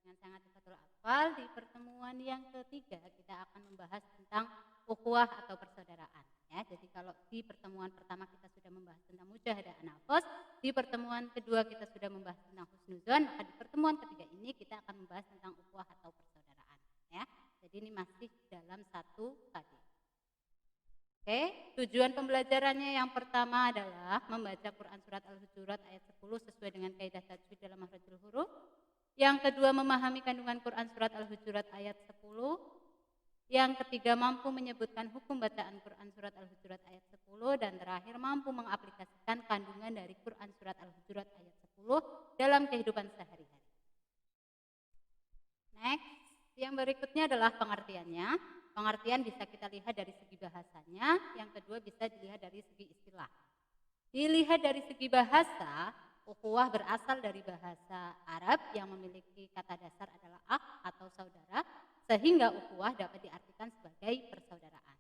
Dengan sangat Fathul Atfal, di pertemuan yang ketiga kita akan membahas tentang ukhuwah atau persaudaraan. Ya, jadi kalau di pertemuan pertama kita sudah membahas tentang mujahadah anafus, di pertemuan kedua kita sudah membahas tentang husnuzon, maka di pertemuan ketiga ini kita akan membahas tentang ukhuwah atau persaudaraan. Ya, jadi ini masih dalam satu tadi. Oke, tujuan pembelajarannya yang pertama adalah membaca Quran Surat Al-Hujurat ayat 10 sesuai dengan kaidah tajwid dalam makhrajul huruf. Yang kedua, memahami kandungan Quran Surat Al-Hujurat ayat 10. Yang ketiga, mampu menyebutkan hukum bacaan Quran Surat Al-Hujurat ayat 10. Dan terakhir, mampu mengaplikasikan kandungan dari Quran Surat Al-Hujurat ayat 10 dalam kehidupan sehari-hari. Next, yang berikutnya adalah pengertiannya. Pengertian bisa kita lihat dari segi bahasanya, yang kedua bisa dilihat dari segi istilah. Dilihat dari segi bahasa, ukhuwah berasal dari bahasa Arab yang memiliki kata dasar adalah akh atau saudara, sehingga ukhuwah dapat diartikan sebagai persaudaraan.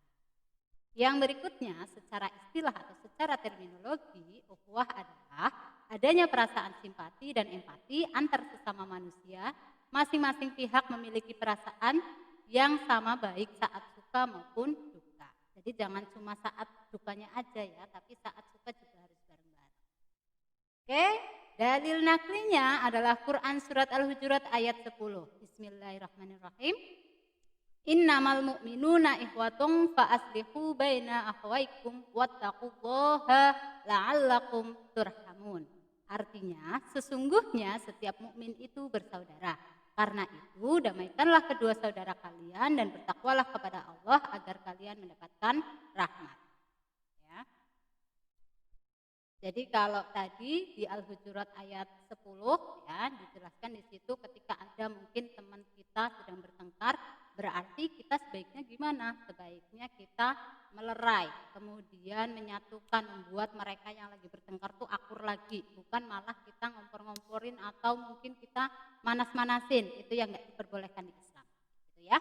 Yang berikutnya, secara istilah atau secara terminologi, ukhuwah adalah adanya perasaan simpati dan empati antar sesama manusia. Masing-masing pihak memiliki perasaan yang sama baik saat suka maupun duka. Jadi jangan cuma saat dukanya aja ya, tapi saat suka juga harus bareng-bareng. Oke, dalil naklinya adalah Quran Surat Al-Hujurat ayat 10. Bismillahirrahmanirrahim. Innamal mu'minuna ikhwatung fa aslihu baina akhwaikum wattaqullaha la'allakum turhamun. Artinya, sesungguhnya setiap mukmin itu bersaudara. Karena itu, damaikanlah kedua saudara kalian dan bertakwalah kepada Allah agar kalian mendapatkan rahmat. Ya. Jadi kalau tadi di Al-Hujurat ayat 10 ya dijelaskan di situ ketika ada mungkin teman kita sedang bertengkar, berarti kita sebaiknya gimana? Sebaiknya kita melerai, kemudian menyatukan, membuat mereka yang lagi bertengkar tuh akur lagi, bukan malah kita ngompor-ngomporin atau mungkin kita manas-manasin, itu yang nggak diperbolehkan di Islam, gitu ya.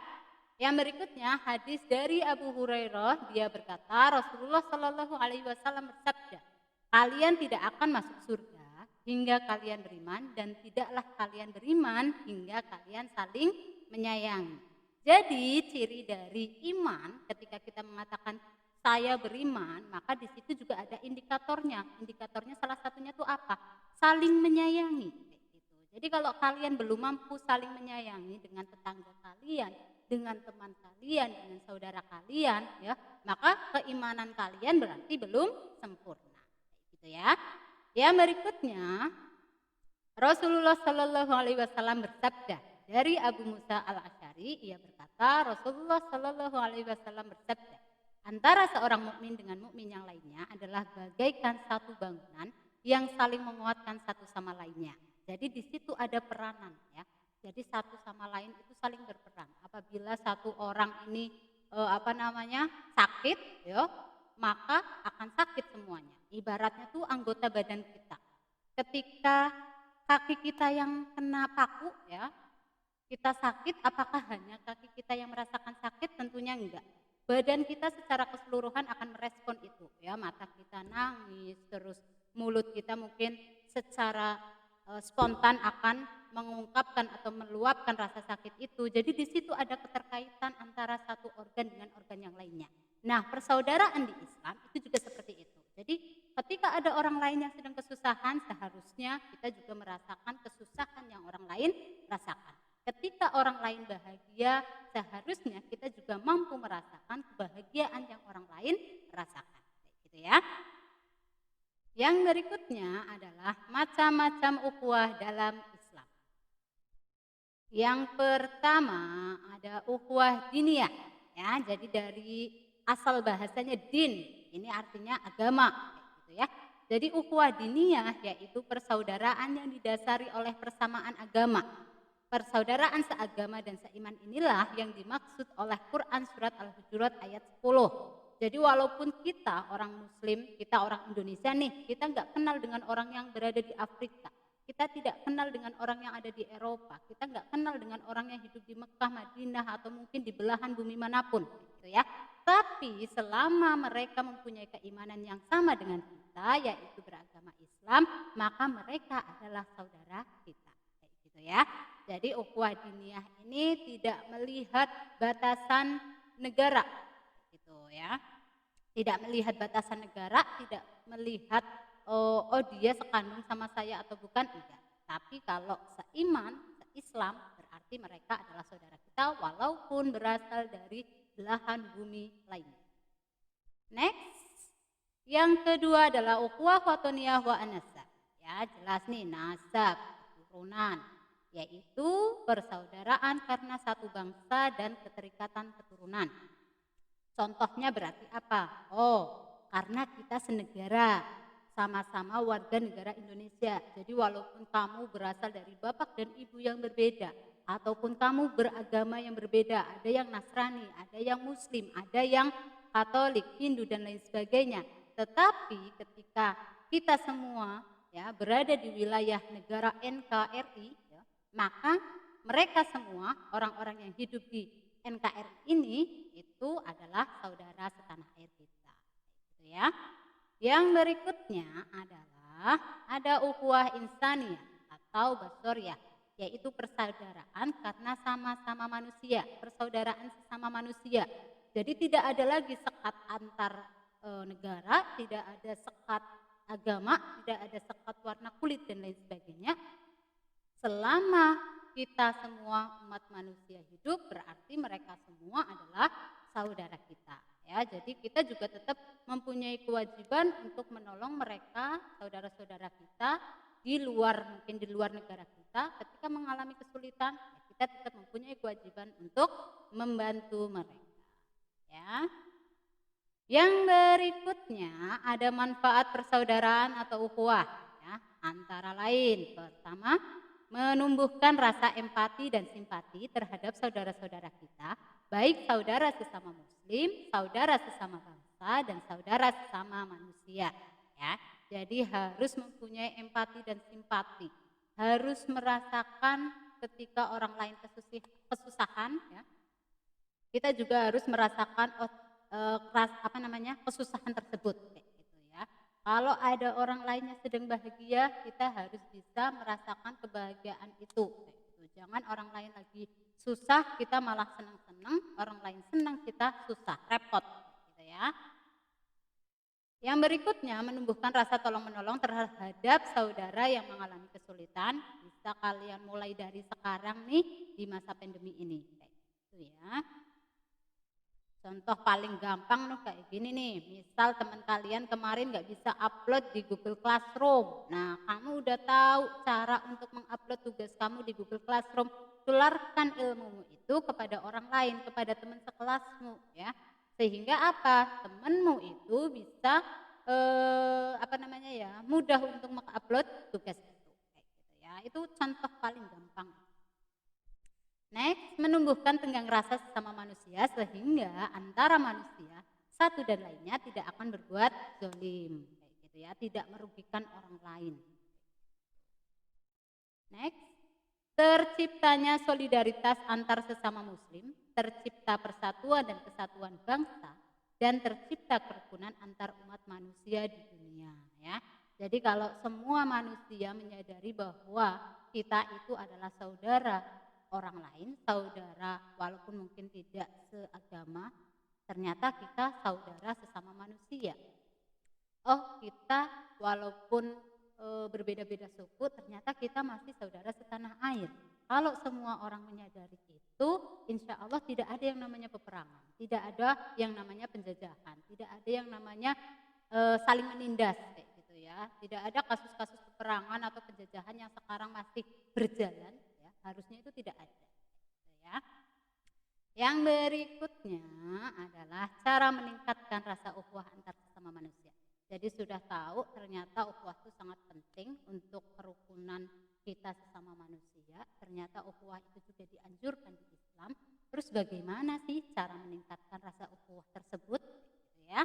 Yang berikutnya hadis dari Abu Hurairah, dia berkata Rasulullah Shallallahu Alaihi Wasallam bersabda, kalian tidak akan masuk surga hingga kalian beriman dan tidaklah kalian beriman hingga kalian saling menyayangi. Jadi ciri dari iman ketika kita mengatakan saya beriman, maka di situ juga ada indikatornya. Indikatornya salah satunya itu apa? Saling menyayangi. Gitu. Jadi kalau kalian belum mampu saling menyayangi dengan tetangga kalian, dengan teman kalian, dengan saudara kalian, ya, maka keimanan kalian berarti belum sempurna. Gitu ya. Yang berikutnya Rasulullah Shallallahu Alaihi Wasallam bersabda dari Abu Musa Al-Asy'ari, ia berkata Rasulullah Shallallahu Alaihi Wasallam bersabda, antara seorang mukmin dengan mukmin yang lainnya adalah bagaikan satu bangunan yang saling menguatkan satu sama lainnya. Jadi di situ ada peranan ya. Jadi satu sama lain itu saling berperan. Apabila satu orang ini sakit, ya, maka akan sakit semuanya. Ibaratnya tuh anggota badan kita. Ketika kaki kita yang kena paku ya, kita sakit, apakah hanya kaki kita yang merasakan sakit? Tentunya enggak. Badan kita secara keseluruhan akan merespon itu ya, mata kita nangis, terus mulut kita mungkin secara spontan akan mengungkapkan atau meluapkan rasa sakit itu. Jadi di situ ada keterkaitan antara satu organ dengan organ yang lainnya. Nah, persaudaraan di Islam itu juga seperti itu. Jadi ketika ada orang lain yang sedang kesusahan, seharusnya kita juga merasakan kesusahan yang orang lain rasakan. Ketika orang lain bahagia, seharusnya kita juga mampu merasakan kebahagiaan yang orang lain rasakan. Gitu ya. Yang berikutnya adalah macam-macam ukhuwah dalam Islam. Yang pertama ada ukhuwah diniyah. Ya, jadi dari asal bahasanya din, ini artinya agama, gitu ya. Jadi ukhuwah diniyah yaitu persaudaraan yang didasari oleh persamaan agama. Persaudaraan seagama dan seiman inilah yang dimaksud oleh Quran Surat Al-Hujurat ayat 10. Jadi walaupun kita orang Muslim, kita orang Indonesia nih, kita nggak kenal dengan orang yang berada di Afrika. Kita tidak kenal dengan orang yang ada di Eropa. Kita nggak kenal dengan orang yang hidup di Mekah, Madinah, atau mungkin di belahan bumi manapun, gitu ya. Tapi selama mereka mempunyai keimanan yang sama dengan kita, yaitu beragama Islam, maka mereka adalah saudara kita. gitu ya. Jadi ukhuwah diniyah ini tidak melihat batasan negara gitu ya. Tidak melihat batasan negara, tidak melihat oh dia sekandung sama saya atau bukan, tidak. Tapi kalau seiman, seislam, berarti mereka adalah saudara kita walaupun berasal dari belahan bumi lainnya. Next, yang kedua adalah ukhuwah watoniyah wa anasab. Ya, jelas nih nasab, keturunan, yaitu persaudaraan karena satu bangsa dan keterikatan keturunan. Contohnya berarti apa? Oh, karena kita senegara, sama-sama warga negara Indonesia. Jadi walaupun kamu berasal dari bapak dan ibu yang berbeda, ataupun kamu beragama yang berbeda, ada yang Nasrani, ada yang Muslim, ada yang Katolik, Hindu dan lain sebagainya. Tetapi ketika kita semua ya berada di wilayah negara NKRI, ya, maka mereka semua orang-orang yang hidup di NKRI ini itu adalah saudara setanah air kita, gitu ya. Yang berikutnya adalah ada ukhuwah insaniyah atau basoriyah, yaitu persaudaraan karena sama-sama manusia, persaudaraan sesama manusia. Jadi tidak ada lagi sekat antar negara, tidak ada sekat agama, tidak ada sekat warna kulit dan lain sebagainya. Selama kita semua umat manusia hidup, berarti mereka semua adalah saudara kita. Ya, jadi kita juga tetap mempunyai kewajiban untuk menolong mereka, saudara-saudara kita di luar, mungkin di luar negara kita, ketika mengalami kesulitan, ya kita tetap mempunyai kewajiban untuk membantu mereka. Ya. Yang berikutnya ada manfaat persaudaraan atau ukhuwah, ya, antara lain pertama menumbuhkan rasa empati dan simpati terhadap saudara-saudara kita, baik saudara sesama muslim, saudara sesama bangsa, dan saudara sesama manusia. Ya, jadi harus mempunyai empati dan simpati, harus merasakan ketika orang lain kesusahan, ya, kita juga harus merasakan kesusahan tersebut, kayak gitu ya. Kalau ada orang lain yang sedang bahagia, kita harus bisa merasakan kebahagiaan itu. Gitu. Jangan orang lain lagi susah, kita malah senang-senang, orang lain senang, kita susah, repot. Gitu ya. Yang berikutnya, menumbuhkan rasa tolong-menolong terhadap saudara yang mengalami kesulitan. Bisa kalian mulai dari sekarang nih, di masa pandemi ini. Kayak gitu ya. Contoh paling gampang nih kayak gini nih, misal teman kalian kemarin nggak bisa upload di Google Classroom. Nah, kamu udah tahu cara untuk mengupload tugas kamu di Google Classroom. Tularkan ilmumu itu kepada orang lain, kepada teman sekelasmu, ya. Sehingga apa? Temanmu itu bisa mudah untuk mengupload tugas itu, kayak gitu ya. Itu contoh paling gampang. Next, menumbuhkan tenggang rasa sesama manusia sehingga antara manusia satu dan lainnya tidak akan berbuat zalim, kayak gitu ya, tidak merugikan orang lain. Next, terciptanya solidaritas antar sesama muslim, tercipta persatuan dan kesatuan bangsa, dan tercipta kerukunan antar umat manusia di dunia, ya. Jadi kalau semua manusia menyadari bahwa kita itu adalah saudara orang lain, saudara walaupun mungkin tidak seagama, ternyata kita saudara sesama manusia. Oh, kita walaupun berbeda-beda suku, ternyata kita masih saudara setanah air. Kalau semua orang menyadari itu, insya Allah tidak ada yang namanya peperangan, tidak ada yang namanya penjajahan, tidak ada yang namanya saling menindas, kayak gitu ya. Tidak ada kasus-kasus peperangan atau penjajahan yang sekarang masih berjalan. Harusnya itu tidak ada, ya. Yang berikutnya adalah cara meningkatkan rasa ukhuwah antar sesama manusia. Jadi sudah tahu ternyata ukhuwah itu sangat penting untuk kerukunan kita sesama manusia. Ternyata ukhuwah itu juga dianjurkan di Islam. Terus bagaimana sih cara meningkatkan rasa ukhuwah tersebut? Gitu ya.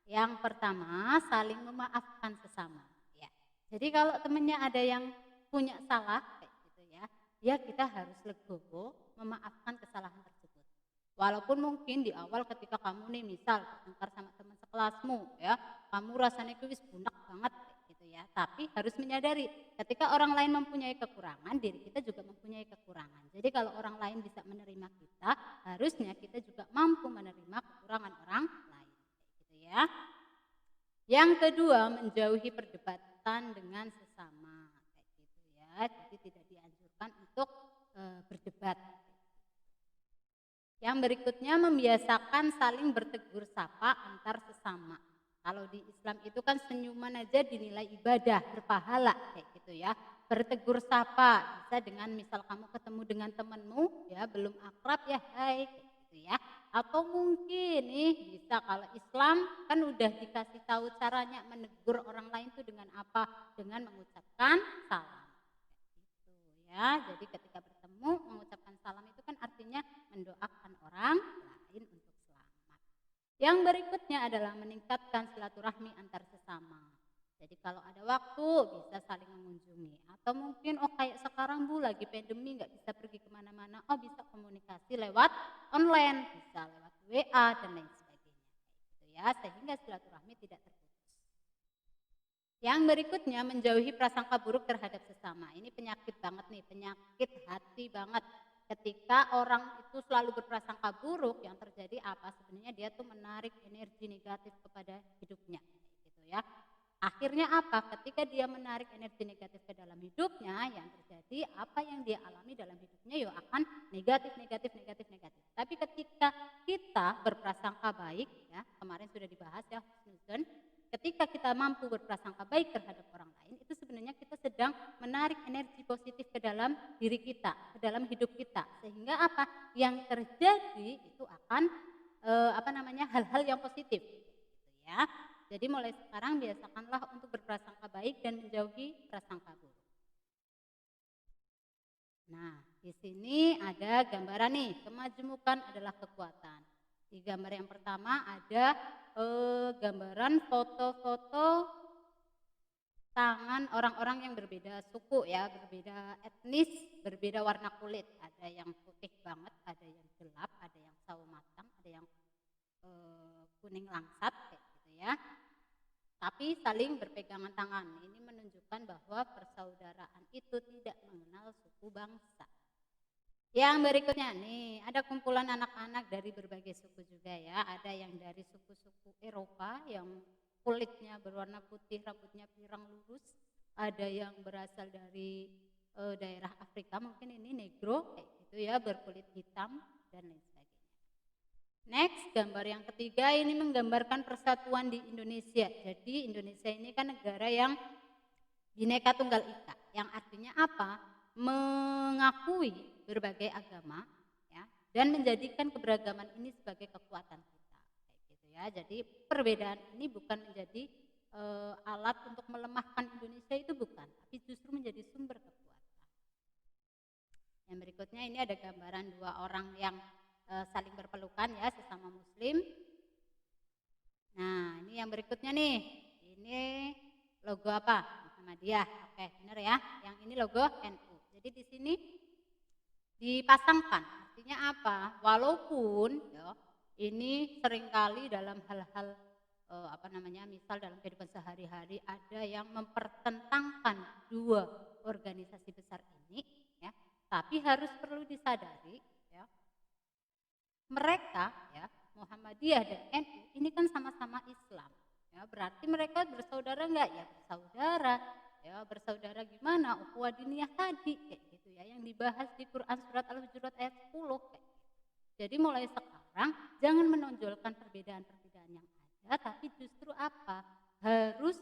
Yang pertama, saling memaafkan sesama. Ya. Jadi kalau temannya ada yang punya salah, ya kita harus legowo memaafkan kesalahan tersebut. Walaupun mungkin di awal ketika kamu nih misal bertengkar sama teman sekelasmu, ya kamu rasanya wis bunek banget gitu ya. ya. Tapi harus menyadari ketika orang lain mempunyai kekurangan, diri kita juga mempunyai kekurangan. Jadi kalau orang lain bisa menerima kita, harusnya kita juga mampu menerima kekurangan orang lain, gitu ya. Yang kedua, menjauhi perdebatan dengan sesama, kayak gitu ya. Jadi tidak dianjurkan untuk berdebat. Yang berikutnya, membiasakan saling bertegur sapa antar sesama. Kalau di Islam itu kan senyuman aja dinilai ibadah, berpahala, kayak gitu ya. Bertegur sapa bisa dengan misal kamu ketemu dengan temanmu ya, belum akrab ya, hai, kayak gitu ya. Atau mungkin nih bisa kalau Islam kan udah dikasih tahu caranya menegur orang lain tuh dengan apa? Dengan mengucapkan salam. Gitu ya. Jadi ketika bertemu mengucapkan salam itu kan artinya mendoakan orang lain untuk selamat. Yang berikutnya adalah meningkatkan silaturahmi antar sesama. Jadi kalau ada waktu bisa saling mengunjungi. Atau mungkin kayak sekarang Bu lagi pandemi nggak bisa pergi kemana-mana. Bisa komunikasi lewat online, bisa lewat WA dan lain sebagainya. Gitu ya, sehingga silaturahmi tidak terputus. Yang berikutnya menjauhi prasangka buruk terhadap sesama. Ini penyakit banget nih, penyakit hati banget. Ketika orang itu selalu berprasangka buruk, yang terjadi apa? Sebenarnya dia tuh menarik energi negatif kepada hidupnya, gitu ya. Akhirnya apa? Ketika dia menarik energi negatif ke dalam hidupnya, yang terjadi apa yang dia alami dalam hidupnya ya akan negatif. Tapi ketika kita berprasangka baik, ya kemarin sudah dibahas ya, husnuzon. Ketika kita mampu berprasangka baik terhadap orang lain, itu sebenarnya kita sedang menarik energi positif ke dalam diri kita, ke dalam hidup kita. Sehingga apa? Yang terjadi itu akan hal-hal yang positif, gitu ya. Jadi mulai sekarang biasakanlah untuk berprasangka baik dan menjauhi prasangka buruk. Nah, di sini ada gambaran nih, kemajemukan adalah kekuatan. Di gambar yang pertama ada gambaran foto-foto tangan orang-orang yang berbeda suku ya, berbeda etnis, berbeda warna kulit. Ada yang putih banget, ada yang gelap, ada yang sawo matang, ada yang kuning langsat kayak gitu ya. Tapi saling berpegangan tangan. Ini menunjukkan bahwa persaudaraan itu tidak mengenal suku bangsa. Yang berikutnya nih, ada kumpulan anak-anak dari berbagai suku juga ya. Ada yang dari suku-suku Eropa yang kulitnya berwarna putih, rambutnya pirang lurus. Ada yang berasal dari daerah Afrika, mungkin ini negro kayak gitu ya, berkulit hitam dan lain sebagainya. Next, gambar yang ketiga ini menggambarkan persatuan di Indonesia. Jadi Indonesia ini kan negara yang Bhinneka Tunggal Ika, yang artinya apa? Mengakui berbagai agama ya, dan menjadikan keberagaman ini sebagai kekuatan kita, kayak gitu ya. Jadi perbedaan ini bukan menjadi alat untuk melemahkan Indonesia, itu bukan, tapi justru menjadi sumber kekuatan. Yang berikutnya ini ada gambaran dua orang yang saling berpelukan ya, sesama muslim. Nah, ini yang berikutnya nih. Ini logo apa? Muhammadiyah. Oke, benar ya. Yang ini logo NU. Jadi di sini dipasangkan. Artinya apa? Walaupun ya, ini seringkali dalam hal-hal misal dalam kehidupan sehari-hari ada yang mempertentangkan dua organisasi besar ini ya, tapi harus perlu disadari ya, mereka ya, Muhammadiyah dan NU ini kan sama-sama Islam ya, berarti mereka bersaudara enggak? Ya bersaudara ya. Bersaudara gimana? Ukhuwah diniyah tadi kayak gitu ya, yang dibahas di Quran surat Al-Hujurat ayat 10 kayak gitu. Jadi mulai sekarang jangan menonjolkan perbedaan-perbedaan yang ada, tapi justru apa? Harus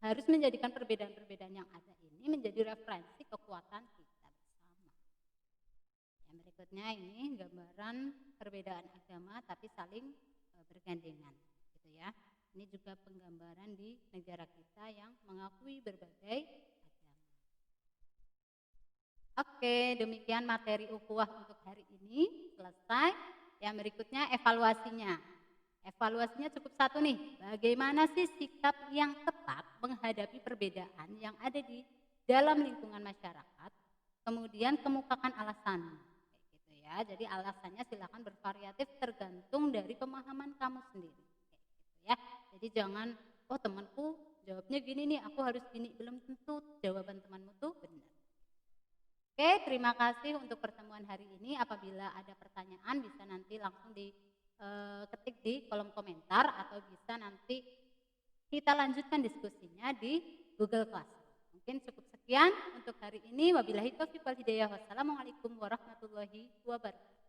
harus menjadikan perbedaan-perbedaan yang ada ini menjadi referensi kekuatan kita bersama. Yang berikutnya ini gambaran perbedaan agama tapi saling bergandengan, gitu ya. Ini juga penggambaran di negara kita yang mengakui berbagai agama. Oke, demikian materi ukhuwah untuk hari ini selesai. Yang berikutnya evaluasinya. Evaluasinya cukup satu nih, bagaimana sih sikap yang tepat menghadapi perbedaan yang ada di dalam lingkungan masyarakat, kemudian kemukakan alasan, kayak gitu ya. Jadi alasannya silakan bervariatif tergantung dari pemahaman kamu sendiri, kayak gitu ya. Jadi jangan temanku jawabnya gini nih, aku harus gini. Belum tentu jawaban temanmu tuh benar. Oke, terima kasih untuk pertemuan hari ini. Apabila ada pertanyaan bisa nanti langsung diketik di kolom komentar atau bisa nanti kita lanjutkan diskusinya di Google Classroom. Mungkin cukup sekian untuk hari ini. Wabillahi taufiq wal hidayah. Wassalamualaikum warahmatullahi wabarakatuh.